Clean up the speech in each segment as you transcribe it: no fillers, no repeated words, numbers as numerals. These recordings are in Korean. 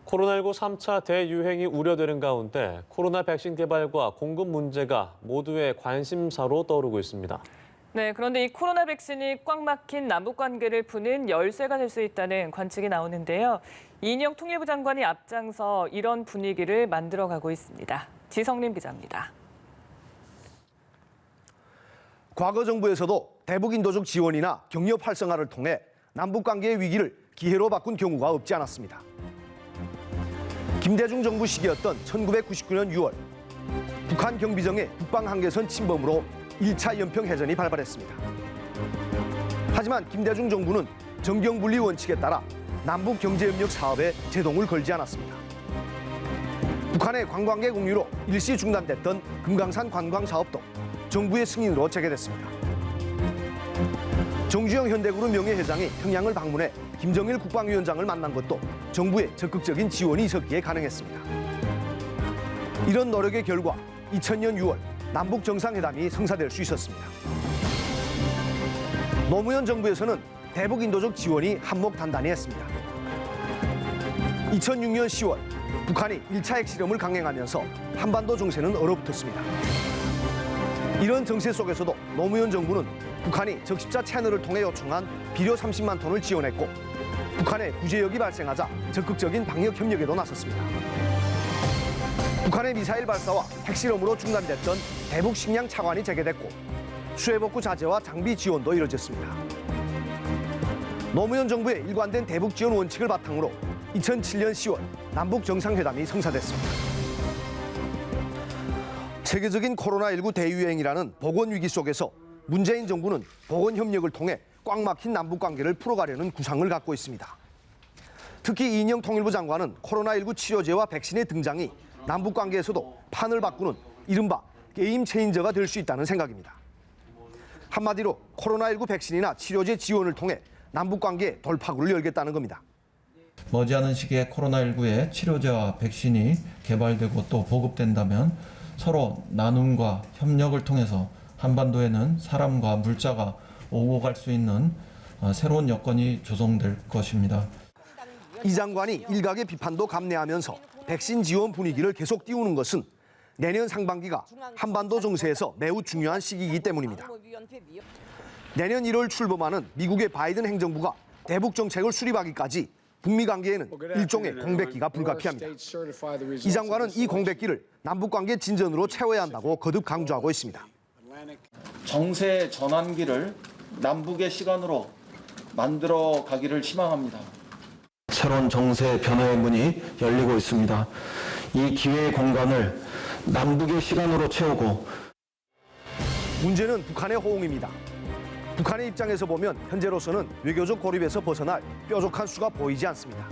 코로나19 3차 대유행이 우려되는 가운데 코로나 백신 개발과 공급 문제가 모두의 관심사로 떠오르고 있습니다. 네, 그런데 이 코로나 백신이 꽉 막힌 남북 관계를 푸는 열쇠가 될 수 있다는 관측이 나오는데요. 이인영 통일부 장관이 앞장서 이런 분위기를 만들어가고 있습니다. 지성림 기자입니다. 과거 정부에서도 대북 인도적 지원이나 경협 활성화를 통해 남북 관계의 위기를 기회로 바꾼 경우가 없지 않았습니다. 김대중 정부 시기였던 1999년 6월, 북한 경비정의 북방 한계선 침범으로 1차 연평 해전이 발발했습니다. 하지만 김대중 정부는 정경분리 원칙에 따라 남북 경제협력 사업에 제동을 걸지 않았습니다. 북한의 관광객 공유로 일시 중단됐던 금강산 관광사업도 정부의 승인으로 재개됐습니다. 정주영 현대그룹 명예회장이 평양을 방문해 김정일 국방위원장을 만난 것도 정부의 적극적인 지원이 있었기에 가능했습니다. 이런 노력의 결과 2000년 6월 남북 정상회담이 성사될 수 있었습니다. 노무현 정부에서는 대북 인도적 지원이 한몫단단히 했습니다. 2006년 10월 북한이 1차 핵실험을 강행하면서 한반도 정세는 얼어붙었습니다. 이런 정세 속에서도 노무현 정부는 북한이 적십자 채널을 통해 요청한 비료 30만 톤을 지원했고 북한의 구제역이 발생하자 적극적인 방역 협력에도 나섰습니다. 북한의 미사일 발사와 핵실험으로 중단됐던 대북 식량 차관이 재개됐고 수해복구 자재와 장비 지원도 이뤄졌습니다. 노무현 정부의 일관된 대북 지원 원칙을 바탕으로 2007년 10월 남북 정상회담이 성사됐습니다. 세계적인 코로나19 대유행이라는 보건위기 속에서 문재인 정부는 보건협력을 통해 꽉 막힌 남북관계를 풀어가려는 구상을 갖고 있습니다. 특히 이인영 통일부 장관은 코로나19 치료제와 백신의 등장이 남북관계에서도 판을 바꾸는 이른바 게임 체인저가 될 수 있다는 생각입니다. 한마디로 코로나19 백신이나 치료제 지원을 통해 남북관계의 돌파구를 열겠다는 겁니다. 머지않은 시기에 코로나19의 치료제와 백신이 개발되고 또 보급된다면 서로 나눔과 협력을 통해서 한반도에는 사람과 물자가 오고 갈 수 있는 새로운 여건이 조성될 것입니다. 이 장관이 일각의 비판도 감내하면서 백신 지원 분위기를 계속 띄우는 것은 내년 상반기가 한반도 정세에서 매우 중요한 시기이기 때문입니다. 내년 1월 출범하는 미국의 바이든 행정부가 대북 정책을 수립하기까지 북미 관계에는 일종의 공백기가 불가피합니다. 이 장관은 이 공백기를 남북관계 진전으로 채워야 한다고 거듭 강조하고 있습니다. 정세 전환기를 남북의 시간으로 만들어 가기를 희망합니다. 새로운 정세 변화의 문이 열리고 있습니다. 이 기회의 공간을 남북의 시간으로 채우고 문제는 북한의 호응입니다. 북한의 입장에서 보면 현재로서는 외교적 고립에서 벗어날 뾰족한 수가 보이지 않습니다.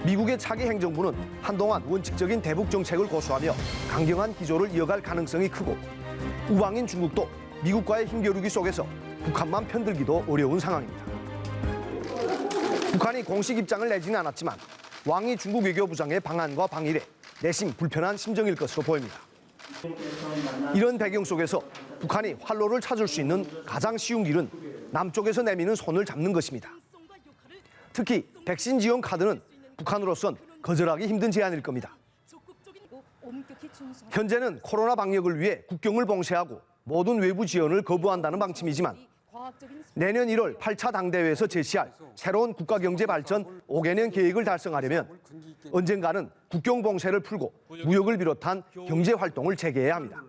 미국의 차기 행정부는 한동안 원칙적인 대북 정책을 고수하며 강경한 기조를 이어갈 가능성이 크고 우방인 중국도 미국과의 힘겨루기 속에서 북한만 편들기도 어려운 상황입니다. 북한이 공식 입장을 내지는 않았지만 왕이 중국 외교부장의 방한과 방일에 내심 불편한 심정일 것으로 보입니다. 이런 배경 속에서 북한이 활로를 찾을 수 있는 가장 쉬운 길은 남쪽에서 내미는 손을 잡는 것입니다. 특히 백신 지원 카드는 북한으로선 거절하기 힘든 제안일 겁니다. 현재는 코로나 방역을 위해 국경을 봉쇄하고 모든 외부 지원을 거부한다는 방침이지만 내년 1월 8차 당대회에서 제시할 새로운 국가경제 발전 5개년 계획을 달성하려면 언젠가는 국경 봉쇄를 풀고 무역을 비롯한 경제 활동을 재개해야 합니다.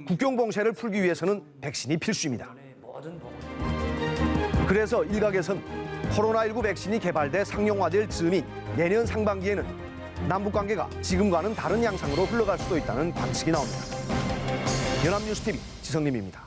국경 봉쇄를 풀기 위해서는 백신이 필수입니다. 그래서 일각에선 코로나19 백신이 개발돼 상용화될 즈음인 내년 상반기에는 남북관계가 지금과는 다른 양상으로 흘러갈 수도 있다는 관측이 나옵니다. 연합뉴스TV 지성림입니다.